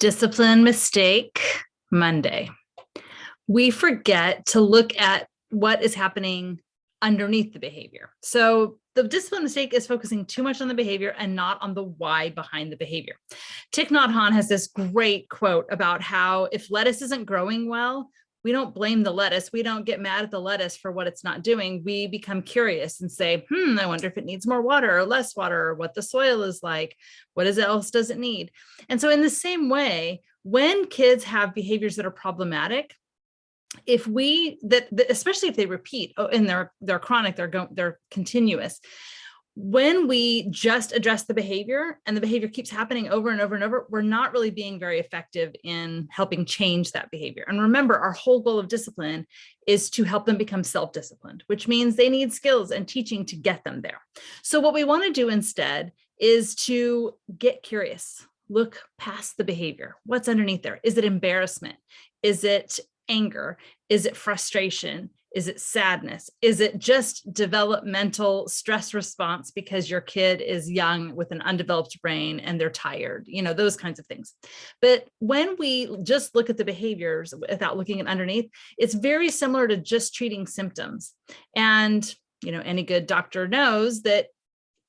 Discipline mistake Monday. We forget to look at what is happening underneath the behavior. So the discipline mistake is focusing too much on the behavior and not on the why behind the behavior. Thich Nhat Hanh has this great quote about how if lettuce isn't growing well, we don't blame the lettuce. We don't get mad at the lettuce for what it's not doing. We become curious and say, I wonder if it needs more water or less water, or what the soil is like. What else does it need? And so in the same way, when kids have behaviors that are problematic, if we especially if they repeat and they're chronic, they're continuous, when we just address the behavior and the behavior keeps happening over and over and over, we're not really being very effective in helping change that behavior. And remember, our whole goal of discipline is to help them become self-disciplined, which means they need skills and teaching to get them there. So what we want to do instead is to get curious, look past the behavior. What's underneath there? Is it embarrassment? Is it anger? Is it frustration? Is it sadness? Is it just developmental stress response because your kid is young with an undeveloped brain and they're tired? Those kinds of things. But when we just look at the behaviors without looking at underneath, it's very similar to just treating symptoms. And, any good doctor knows that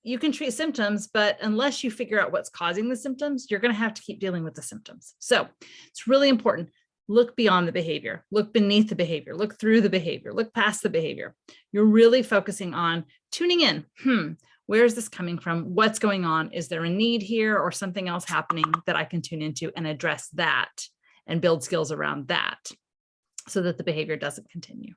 you can treat symptoms, but unless you figure out what's causing the symptoms, you're going to have to keep dealing with the symptoms. So it's really important. Look beyond the behavior, look beneath the behavior, look through the behavior, look past the behavior. You're really focusing on tuning in. Where is this coming from? What's going on? Is there a need here or something else happening that I can tune into and address that and build skills around that so that the behavior doesn't continue?